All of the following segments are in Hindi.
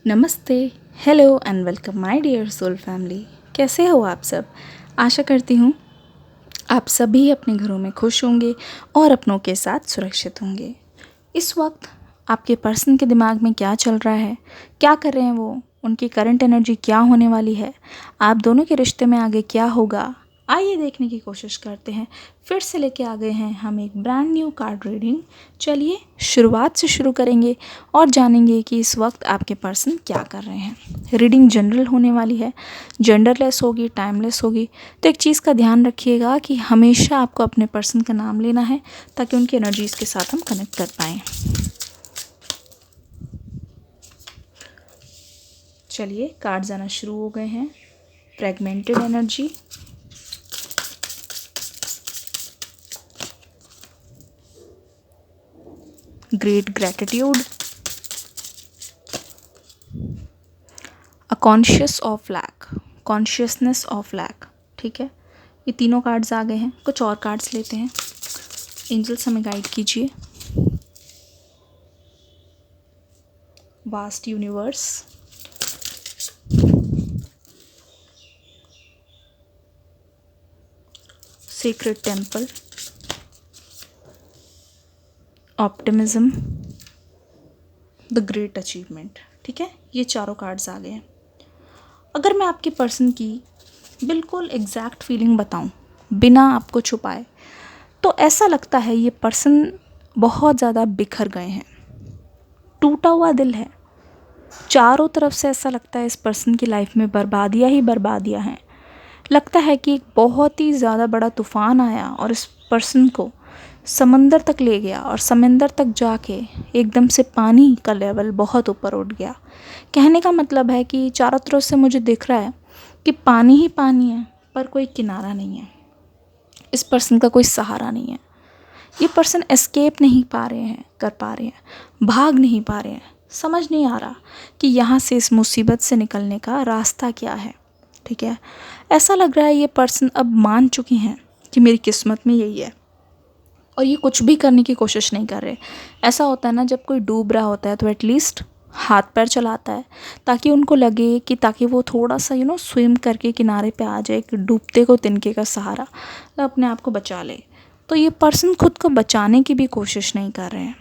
नमस्ते, hello and welcome my dear soul family. कैसे हो आप सब? आशा करती हूँ आप सभी अपने घरों में खुश होंगे और अपनों के साथ सुरक्षित होंगे। इस वक्त आपके पर्सन के दिमाग में क्या चल रहा है, क्या कर रहे हैं वो, उनकी करंट एनर्जी क्या होने वाली है, आप दोनों के रिश्ते में आगे क्या होगा, आइए देखने की कोशिश करते हैं। फिर से लेके आ गए हैं हम एक ब्रांड न्यू कार्ड रीडिंग। चलिए शुरुआत से शुरू करेंगे और जानेंगे कि इस वक्त आपके पर्सन क्या कर रहे हैं। रीडिंग जनरल होने वाली है, जेंडरलेस होगी, टाइमलेस होगी। तो एक चीज़ का ध्यान रखिएगा कि हमेशा आपको अपने पर्सन का नाम लेना है ताकि उनकी एनर्जीज़ के साथ हम कनेक्ट कर पाएँ। चलिए कार्ड्स आना शुरू हो गए हैं। Fragmented energy, great gratitude, a conscious of lack, consciousness of lack. ठीक है, ये तीनों कार्ड्स आ गए हैं। कुछ और कार्ड्स लेते हैं। एंजल्स हमें गाइड कीजिए। Vast universe, sacred temple, optimism, the great achievement. ठीक है, ये चारों कार्ड्स आ गए हैं। अगर मैं आपके पर्सन की बिल्कुल एग्जैक्ट फीलिंग बताऊं बिना आपको छुपाए, तो ऐसा लगता है ये पर्सन बहुत ज़्यादा बिखर गए हैं, टूटा हुआ दिल है। चारों तरफ से ऐसा लगता है इस पर्सन की लाइफ में बर्बादियाँ ही बर्बादियाँ हैं। लगता है कि एक बहुत ही ज़्यादा बड़ा तूफ़ान आया और इस पर्सन को समंदर तक ले गया और समंदर तक जाके एकदम से पानी का लेवल बहुत ऊपर उठ गया। कहने का मतलब है कि चारों तरफ से मुझे दिख रहा है कि पानी ही पानी है, पर कोई किनारा नहीं है। इस पर्सन का कोई सहारा नहीं है। ये पर्सन एस्केप नहीं पा रहे हैं, कर पा रहे हैं, भाग नहीं पा रहे हैं। समझ नहीं आ रहा कि यहाँ से इस मुसीबत से निकलने का रास्ता क्या है। ठीक है, ऐसा लग रहा है ये पर्सन अब मान चुके हैं कि मेरी किस्मत में यही है और ये कुछ भी करने की कोशिश नहीं कर रहे। ऐसा होता है ना, जब कोई डूब रहा होता है तो एटलीस्ट हाथ पैर चलाता है ताकि उनको लगे कि ताकि वो थोड़ा सा स्विम करके किनारे पे आ जाए, कि डूबते को तिनके का सहारा, तो अपने आप को बचा ले। तो ये पर्सन खुद को बचाने की भी कोशिश नहीं कर रहे हैं।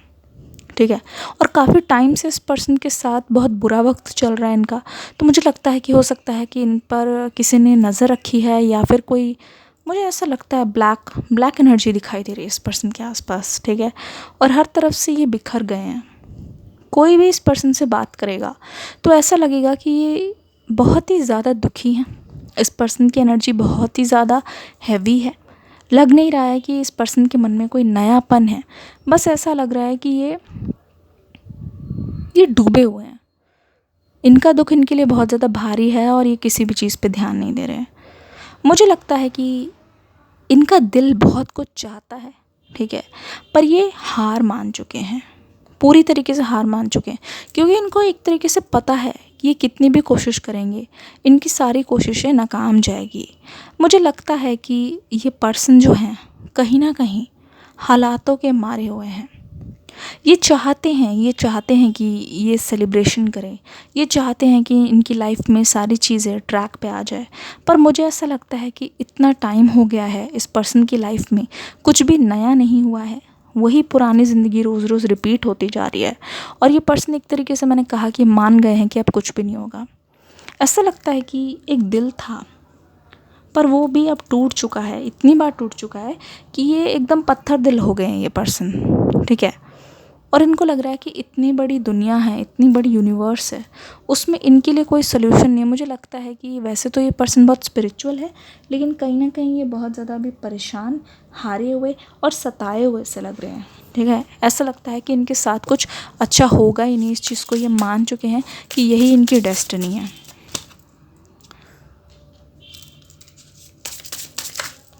ठीक है, और काफ़ी टाइम से इस पर्सन के साथ बहुत बुरा वक्त चल रहा है इनका। तो मुझे लगता है कि हो सकता है कि इन पर किसी ने नज़र रखी है, या फिर कोई, मुझे ऐसा लगता है ब्लैक एनर्जी दिखाई दे रही है इस पर्सन के आसपास। ठीक है, और हर तरफ से ये बिखर गए हैं। कोई भी इस पर्सन से बात करेगा तो ऐसा लगेगा कि ये बहुत ही ज़्यादा दुखी हैं। इस पर्सन की एनर्जी बहुत ही ज़्यादा हैवी है। लग नहीं रहा है कि इस पर्सन के मन में कोई नयापन है। बस ऐसा लग रहा है कि ये डूबे हुए हैं। इनका दुख इनके लिए बहुत ज़्यादा भारी है और ये किसी भी चीज़ पे ध्यान नहीं दे रहे हैं। मुझे लगता है कि इनका दिल बहुत कुछ चाहता है। ठीक है, पर ये हार मान चुके हैं, पूरी तरीके से हार मान चुके हैं, क्योंकि इनको एक तरीके से पता है कि ये कितनी भी कोशिश करेंगे इनकी सारी कोशिशें नाकाम जाएगी। मुझे लगता है कि ये पर्सन जो हैं कहीं ना कहीं हालातों के मारे हुए हैं। ये चाहते हैं कि ये सेलिब्रेशन करें, ये चाहते हैं कि इनकी लाइफ में सारी चीज़ें ट्रैक पे आ जाए। पर मुझे ऐसा लगता है कि इतना टाइम हो गया है इस पर्सन की लाइफ में, कुछ भी नया नहीं हुआ है। वही पुरानी ज़िंदगी रोज़ रोज़ रिपीट होती जा रही है और ये पर्सन एक तरीके से, मैंने कहा कि मान गए हैं कि अब कुछ भी नहीं होगा। ऐसा लगता है कि एक दिल था, पर वो भी अब टूट चुका है, इतनी बार टूट चुका है कि ये एकदम पत्थर दिल हो गए हैं ये पर्सन। ठीक है, और इनको लग रहा है कि इतनी बड़ी दुनिया है, इतनी बड़ी यूनिवर्स है, उसमें इनके लिए कोई सोल्यूशन नहीं है। मुझे लगता है कि वैसे तो ये पर्सन बहुत स्पिरिचुअल है, लेकिन कहीं ना कहीं ये बहुत ज़्यादा अभी परेशान, हारे हुए और सताए हुए से लग रहे हैं। ठीक है, ऐसा लगता है कि इनके साथ कुछ अच्छा होगा ही नहीं। इस चीज़ को ये मान चुके हैं कि यही इनकी डेस्टिनी है।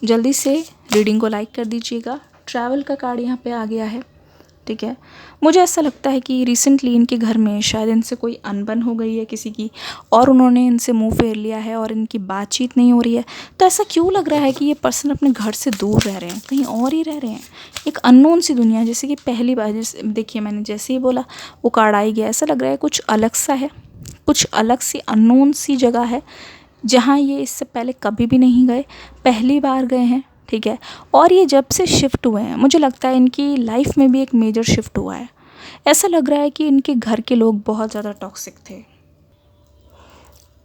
जल्दी से रीडिंग को लाइक कर दीजिएगा। ट्रैवल का कार्ड यहाँ पे आ गया है। ठीक है, मुझे ऐसा लगता है कि रिसेंटली इनके घर में शायद इनसे कोई अनबन हो गई है किसी की, और उन्होंने इनसे मुंह फेर लिया है और इनकी बातचीत नहीं हो रही है। तो ऐसा क्यों लग रहा है कि ये पर्सन अपने घर से दूर रह रहे हैं, कहीं और ही रह रहे हैं, एक अननोन सी दुनिया। जैसे कि पहली बार, जैसे देखिए मैंने जैसे ही बोला वो कार्ड आ ही गया। ऐसा लग रहा है कुछ अलग सा है, कुछ अलग सी अननोन सी जगह है जहाँ ये इससे पहले कभी भी नहीं गए, पहली बार गए हैं, ठीक है। और ये जब से शिफ्ट हुए हैं मुझे लगता है इनकी लाइफ में भी एक मेजर शिफ्ट हुआ है। ऐसा लग रहा है कि इनके घर के लोग बहुत ज़्यादा टॉक्सिक थे।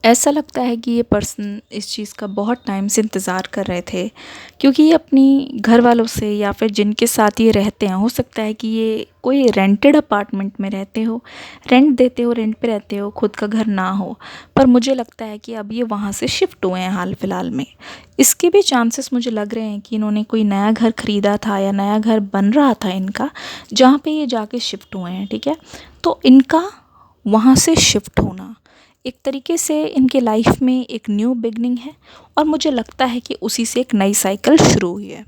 ऐसा लगता है कि ये पर्सन इस चीज़ का बहुत टाइम से इंतज़ार कर रहे थे, क्योंकि ये अपनी घर वालों से या फिर जिनके साथ ये रहते हैं, हो सकता है कि ये कोई रेंटेड अपार्टमेंट में रहते हो, रेंट देते हो, रेंट पे रहते हो, खुद का घर ना हो। पर मुझे लगता है कि अब ये वहाँ से शिफ्ट हुए हैं हाल फिलहाल में। इसके भी चांसेस मुझे लग रहे हैं कि इन्होंने कोई नया घर ख़रीदा था या नया घर बन रहा था इनका, जहाँ पे ये जाके शिफ्ट हुए हैं, ठीक है। तो इनका वहाँ से शिफ्ट होना एक तरीके से इनके लाइफ में एक न्यू बिगनिंग है, और मुझे लगता है कि उसी से एक नई साइकिल शुरू हुई है।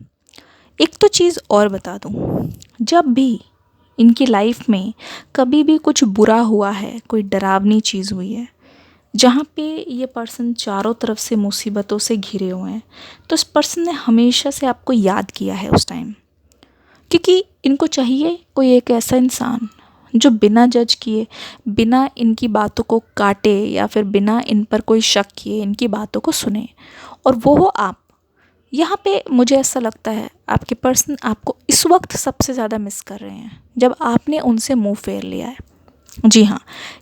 एक तो चीज़ और बता दूँ, जब भी इनकी लाइफ में कभी भी कुछ बुरा हुआ है, कोई डरावनी चीज़ हुई है, जहाँ पे ये पर्सन चारों तरफ से मुसीबतों से घिरे हुए हैं, तो इस पर्सन ने हमेशा से आपको याद किया है उस टाइम, क्योंकि इनको चाहिए कोई एक ऐसा इंसान जो बिना जज किए, बिना इनकी बातों को काटे या फिर बिना इन पर कोई शक किए इनकी बातों को सुने, और वो हो आप। यहाँ पे मुझे ऐसा लगता है आपके पर्सन आपको इस वक्त सबसे ज़्यादा मिस कर रहे हैं, जब आपने उनसे मुंह फेर लिया है। जी हाँ,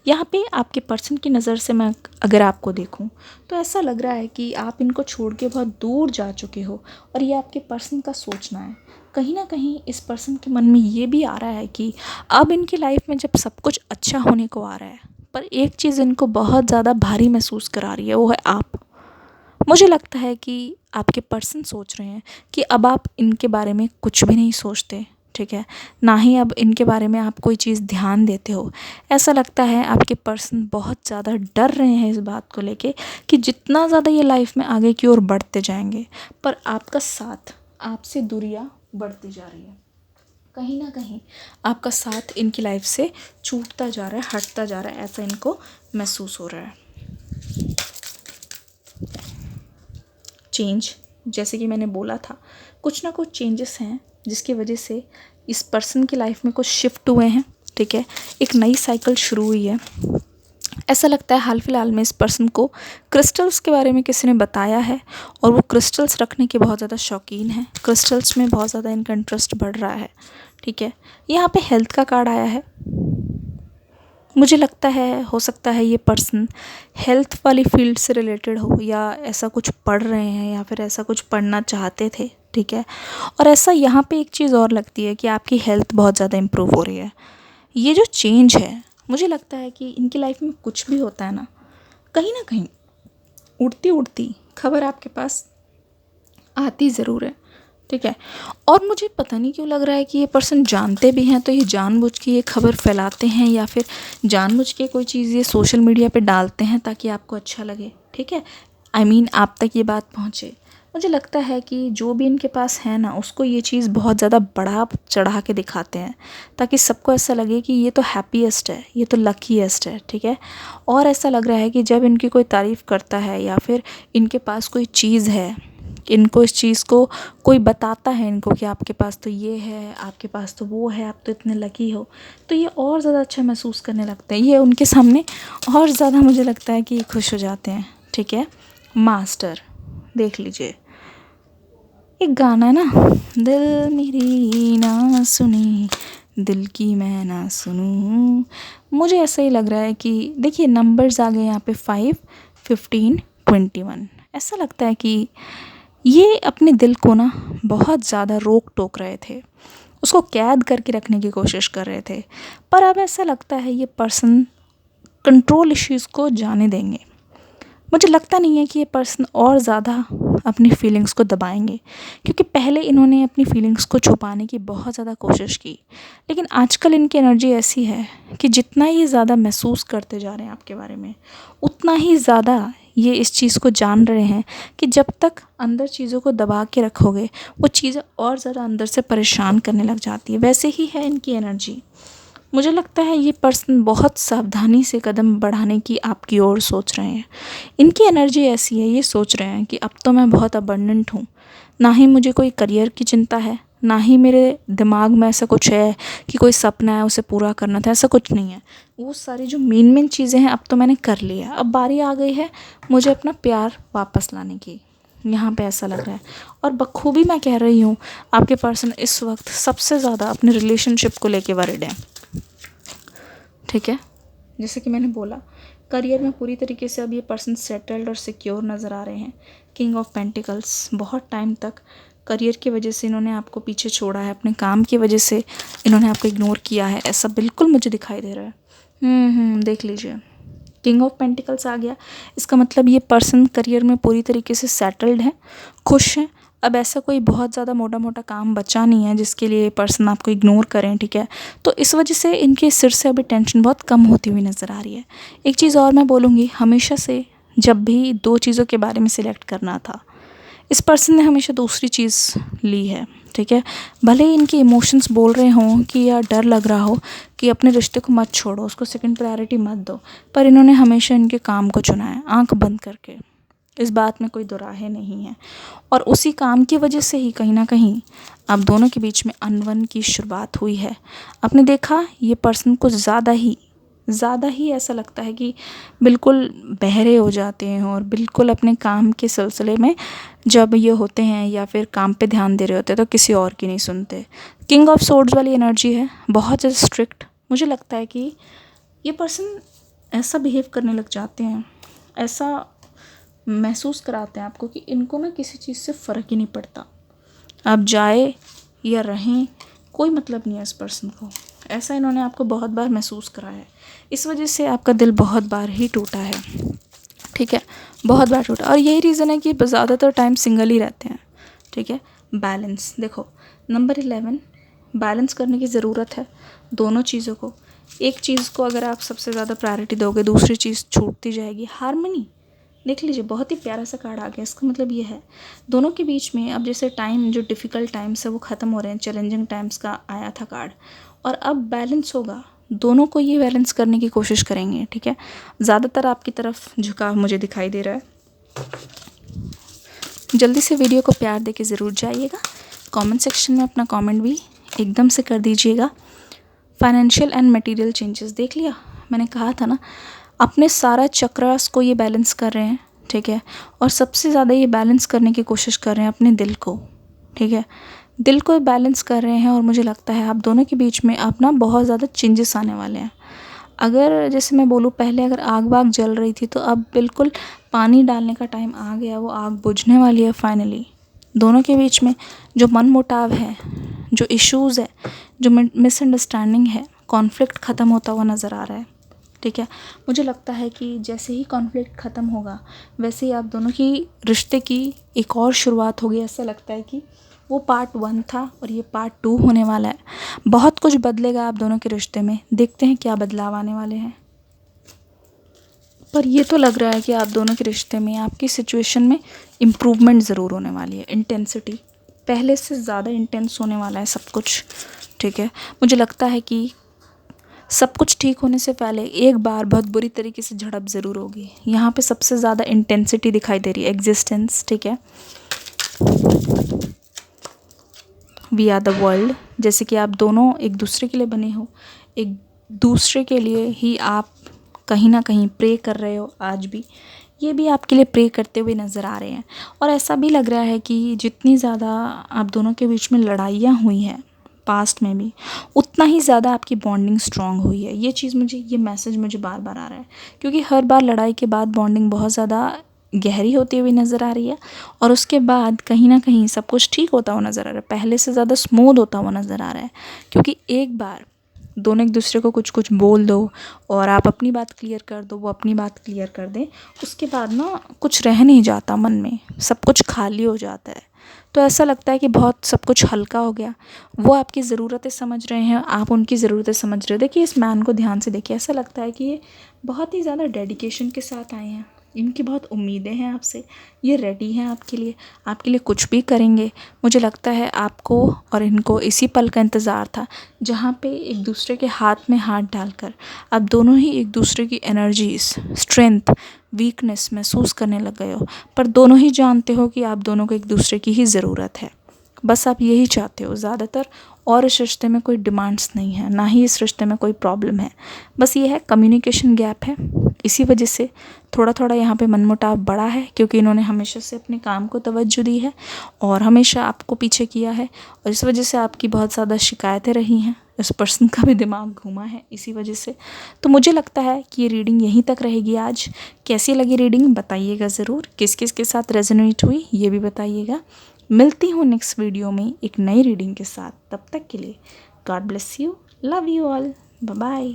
यहाँ पे आपके पर्सन की नज़र से मैं अगर आपको देखूँ तो ऐसा लग रहा है कि आप इनको छोड़ के बहुत दूर जा चुके हो, और ये आपके पर्सन का सोचना है। कहीं ना कहीं इस पर्सन के मन में ये भी आ रहा है कि अब इनकी लाइफ में जब सब कुछ अच्छा होने को आ रहा है, पर एक चीज़ इनको बहुत ज़्यादा भारी महसूस करा रही है, वो है आप। मुझे लगता है कि आपके पर्सन सोच रहे हैं कि अब आप इनके बारे में कुछ भी नहीं सोचते, ठीक है, ना ही अब इनके बारे में आप कोई चीज़ ध्यान देते हो। ऐसा लगता है आपके पर्सन बहुत ज़्यादा डर रहे हैं इस बात को लेके कि जितना ज़्यादा ये लाइफ में आगे की ओर बढ़ते जाएंगे, पर आपका साथ, आपसे दूरियां बढ़ती जा रही है। कहीं ना कहीं आपका साथ इनकी लाइफ से छूटता जा रहा है, हटता जा रहा है, ऐसा इनको महसूस हो रहा है। चेंज, जैसे कि मैंने बोला था, कुछ ना कुछ चेंजेस हैं जिसकी वजह से इस पर्सन की लाइफ में कुछ शिफ्ट हुए हैं, ठीक है, एक नई साइकिल शुरू हुई है। ऐसा लगता है हाल फिलहाल में इस पर्सन को क्रिस्टल्स के बारे में किसी ने बताया है, और वो क्रिस्टल्स रखने के बहुत ज़्यादा शौकीन हैं। क्रिस्टल्स में बहुत ज़्यादा इनका इंटरेस्ट बढ़ रहा है, ठीक है। यहाँ पे हेल्थ का कार्ड आया है। मुझे लगता है हो सकता है ये पर्सन हेल्थ वाली फील्ड से रिलेटेड हो, या ऐसा कुछ पढ़ रहे हैं या फिर ऐसा कुछ पढ़ना चाहते थे, ठीक है। और ऐसा यहाँ पे एक चीज़ और लगती है कि आपकी हेल्थ बहुत ज़्यादा इम्प्रूव हो रही है। ये जो चेंज है, मुझे लगता है कि इनकी लाइफ में कुछ भी होता है ना कहीं उड़ती उड़ती खबर आपके पास आती ज़रूर है, ठीक है। और मुझे पता नहीं क्यों लग रहा है कि ये पर्सन जानते भी हैं, तो ये जानबूझ के ये खबर फैलाते हैं, या फिर जानबूझ के कोई चीज़ ये सोशल मीडिया पे डालते हैं ताकि आपको अच्छा लगे, ठीक है। आई मीन आप तक ये बात पहुँचे। मुझे लगता है कि जो भी इनके पास है ना, उसको ये चीज़ बहुत ज़्यादा बढ़ा चढ़ा के दिखाते हैं, ताकि सबको ऐसा लगे कि ये तो हैप्पीएस्ट है, ये तो लकीएस्ट है, ठीक है। और ऐसा लग रहा है कि जब इनकी कोई तारीफ़ करता है या फिर इनके पास कोई चीज़ है, इनको इस चीज़ को कोई बताता है इनको कि आपके पास तो ये है, आपके पास तो वो है, आप तो इतने लकी हो, तो ये और ज़्यादा अच्छा महसूस करने लगते हैं। ये उनके सामने और ज़्यादा मुझे लगता है कि ये खुश हो जाते हैं, ठीक है। मास्टर देख लीजिए, एक गाना है ना, दिल मेरी ना सुनी, दिल की मैं ना सुनूं। मुझे ऐसा ही लग रहा है कि देखिए नंबर्स आ गए यहाँ पे 5, 15, 21। ऐसा लगता है कि ये अपने दिल को ना बहुत ज़्यादा रोक टोक रहे थे, उसको कैद करके रखने की कोशिश कर रहे थे, पर अब ऐसा लगता है ये पर्सन कंट्रोल इश्यूज़ को जाने देंगे। मुझे लगता नहीं है कि ये पर्सन और ज़्यादा अपनी फीलिंग्स को दबाएंगे, क्योंकि पहले इन्होंने अपनी फीलिंग्स को छुपाने की बहुत ज़्यादा कोशिश की, लेकिन आजकल इनकी एनर्जी ऐसी है कि जितना ये ज़्यादा महसूस करते जा रहे हैं आपके बारे में, उतना ही ज़्यादा ये इस चीज़ को जान रहे हैं कि जब तक अंदर चीज़ों को दबा के रखोगे, वो चीज़ें और ज़्यादा अंदर से परेशान करने लग जाती है। वैसे ही है इनकी एनर्जी। मुझे लगता है ये पर्सन बहुत सावधानी से कदम बढ़ाने की आपकी ओर सोच रहे हैं। इनकी एनर्जी ऐसी है, ये सोच रहे हैं कि अब तो मैं बहुत अबंडेंट हूँ, ना ही मुझे कोई करियर की चिंता है, ना ही मेरे दिमाग में ऐसा कुछ है कि कोई सपना है उसे पूरा करना था, ऐसा कुछ नहीं है। वो सारी जो मेन मेन चीज़ें हैं अब तो मैंने कर लिया, अब बारी आ गई है मुझे अपना प्यार वापस लाने की, यहाँ पे ऐसा लग रहा है। और बखूबी मैं कह रही हूँ आपके पर्सन इस वक्त सबसे ज़्यादा अपने रिलेशनशिप को लेके वरिड है, ठीक है। जैसे कि मैंने बोला, करियर में पूरी तरीके से अब ये पर्सन सेटल्ड और सिक्योर नज़र आ रहे हैं। किंग ऑफ पेंटिकल्स, बहुत टाइम तक करियर की वजह से इन्होंने आपको पीछे छोड़ा है, अपने काम की वजह से इन्होंने आपको इग्नोर किया है, ऐसा बिल्कुल मुझे दिखाई दे रहा है। देख लीजिए, किंग ऑफ पेंटिकल्स आ गया। इसका मतलब ये पर्सन करियर में पूरी तरीके से सेटल्ड है, खुश हैं। अब ऐसा कोई बहुत ज़्यादा मोटा मोटा काम बचा नहीं है जिसके लिए पर्सन आपको इग्नोर करें, ठीक है। तो इस वजह से इनके सिर से अभी टेंशन बहुत कम होती हुई नज़र आ रही है। एक चीज़ और मैं बोलूँगी, हमेशा से जब भी दो चीज़ों के बारे में सिलेक्ट करना था, इस पर्सन ने हमेशा दूसरी चीज़ ली है, ठीक है। भले ही इनके इमोशंस बोल रहे हों कि या डर लग रहा हो कि अपने रिश्ते को मत छोड़ो, उसको सेकंड प्रायोरिटी मत दो, पर इन्होंने हमेशा इनके काम को चुना है, आंख बंद करके। इस बात में कोई दुराहे नहीं है। और उसी काम की वजह से ही कहीं ना कहीं आप दोनों के बीच में अनबन की शुरुआत हुई है। आपने देखा ये पर्सन को ज़्यादा ही ऐसा लगता है कि बिल्कुल बहरे हो जाते हैं और बिल्कुल अपने काम के सिलसिले में जब ये होते हैं या फिर काम पे ध्यान दे रहे होते हैं तो किसी और की नहीं सुनते। किंग ऑफ सोर्ड्स वाली एनर्जी है, बहुत ज़्यादा स्ट्रिक्ट। मुझे लगता है कि ये पर्सन ऐसा बिहेव करने लग जाते हैं, ऐसा महसूस कराते हैं आपको कि इनको ना किसी चीज़ से फ़र्क ही नहीं पड़ता, आप जाए या रहें कोई मतलब नहीं है इस पर्सन को। ऐसा इन्होंने आपको बहुत बार महसूस कराया है, इस वजह से आपका दिल बहुत बार ही टूटा है, ठीक है, बहुत बार टूटा। और यही रीज़न है कि ज़्यादातर टाइम सिंगल ही रहते हैं, ठीक है। बैलेंस देखो, नंबर 11, बैलेंस करने की ज़रूरत है दोनों चीज़ों को। एक चीज़ को अगर आप सबसे ज़्यादा प्रायोरिटी दोगे, दूसरी चीज़ छूटती जाएगी। हार्मनी देख लीजिए, बहुत ही प्यारा सा कार्ड आ गया। इसका मतलब ये है दोनों के बीच में अब जैसे टाइम, जो डिफ़िकल्ट टाइम्स है वो ख़त्म हो रहे हैं, चैलेंजिंग टाइम्स का आया था कार्ड, और अब बैलेंस होगा। दोनों को ये बैलेंस करने की कोशिश करेंगे, ठीक है। ज़्यादातर आपकी तरफ झुकाव मुझे दिखाई दे रहा है। जल्दी से वीडियो को प्यार देके ज़रूर जाइएगा। कमेंट सेक्शन में अपना कमेंट भी एकदम से कर दीजिएगा। फाइनेंशियल एंड मटेरियल चेंजेस देख लिया, मैंने कहा था ना, अपने सारा चक्रास को ये बैलेंस कर रहे हैं, ठीक है। और सबसे ज़्यादा ये बैलेंस करने की कोशिश कर रहे हैं अपने दिल को, ठीक है। दिल को बैलेंस कर रहे हैं और मुझे लगता है आप दोनों के बीच में अब ना बहुत ज़्यादा चेंजेस आने वाले हैं। अगर जैसे मैं बोलूँ, पहले अगर आग वाग जल रही थी तो अब बिल्कुल पानी डालने का टाइम आ गया, वो आग बुझने वाली है फाइनली। दोनों के बीच में जो मनमुटाव है, जो इश्यूज़ है, जो मिसअंडरस्टैंडिंग है, कॉन्फ्लिक्ट ख़त्म होता हुआ नज़र आ रहा है, ठीक है। मुझे लगता है कि जैसे ही कॉन्फ्लिक्ट ख़त्म होगा वैसे ही आप दोनों की रिश्ते की एक और शुरुआत होगी। ऐसा लगता है कि वो पार्ट 1 था और ये पार्ट 2 होने वाला है। बहुत कुछ बदलेगा आप दोनों के रिश्ते में, देखते हैं क्या बदलाव आने वाले हैं। पर ये तो लग रहा है कि आप दोनों के रिश्ते में, आपकी सिचुएशन में इम्प्रूवमेंट ज़रूर होने वाली है। इंटेंसिटी पहले से ज़्यादा इंटेंस होने वाला है सब कुछ, ठीक है। मुझे लगता है कि सब कुछ ठीक होने से पहले एक बार बहुत बुरी तरीके से झड़प ज़रूर होगी। यहाँ पे सबसे ज़्यादा इंटेंसिटी दिखाई दे रही है, एग्जिस्टेंस, ठीक है। वी आर द वर्ल्ड, जैसे कि आप दोनों एक दूसरे के लिए बने हो, एक दूसरे के लिए ही आप कहीं ना कहीं प्रे कर रहे हो आज भी, ये भी आपके लिए प्रे करते हुए नज़र आ रहे हैं। और ऐसा भी लग रहा है कि जितनी ज़्यादा आप दोनों के बीच में लड़ाइयाँ हुई हैं पास्ट में भी, उतना ही ज़्यादा आपकी बॉन्डिंग स्ट्रॉन्ग हुई है। ये चीज़ मुझे, ये मैसेज मुझे बार बार आ रहा है, क्योंकि हर बार लड़ाई के बाद बॉन्डिंग बहुत ज़्यादा गहरी होती हुई नज़र आ रही है और उसके बाद कहीं ना कहीं सब कुछ ठीक होता हुआ नज़र आ रहा है, पहले से ज़्यादा स्मूथ होता हुआ नज़र आ रहा है। क्योंकि एक बार दोनों एक दूसरे को कुछ कुछ बोल दो और आप अपनी बात क्लियर कर दो, वो अपनी बात क्लियर कर दें, उसके बाद ना कुछ रह नहीं जाता मन में, सब कुछ खाली हो जाता है। तो ऐसा लगता है कि बहुत सब कुछ हल्का हो गया। वो आपकी ज़रूरतें समझ रहे हैं, आप उनकी ज़रूरतें समझ रहे हो। देखिए इस मैन को ध्यान से देखिए, ऐसा लगता है कि ये बहुत ही ज़्यादा डेडिकेशन के साथ आए हैं, इनकी बहुत उम्मीदें हैं आपसे, ये रेडी हैं आपके लिए कुछ भी करेंगे। मुझे लगता है आपको और इनको इसी पल का इंतज़ार था जहाँ पे एक दूसरे के हाथ में हाथ डालकर आप दोनों ही एक दूसरे की एनर्जीज, स्ट्रेंथ, वीकनेस महसूस करने लग गए हो। पर दोनों ही जानते हो कि आप दोनों को एक दूसरे की ही ज़रूरत है। बस आप यही चाहते हो ज़्यादातर, और इस रिश्ते में कोई डिमांड्स नहीं है, ना ही इस रिश्ते में कोई प्रॉब्लम है। बस ये है कम्युनिकेशन गैप है, इसी वजह से थोड़ा थोड़ा यहाँ पे मनमुटाव बढ़ा है, क्योंकि इन्होंने हमेशा से अपने काम को तवज्जो दी है और हमेशा आपको पीछे किया है, और इस वजह से आपकी बहुत ज़्यादा शिकायतें रही हैं। इस पर्सन का भी दिमाग घूमा है इसी वजह से। तो मुझे लगता है कि ये रीडिंग यहीं तक रहेगी आज। कैसी लगी रीडिंग बताइएगा ज़रूर, किस किस के साथ रेजोनेट हुई ये भी बताइएगा। मिलती हूँ नेक्स्ट वीडियो में एक नई रीडिंग के साथ। तब तक के लिए God bless you, love you all, bye bye.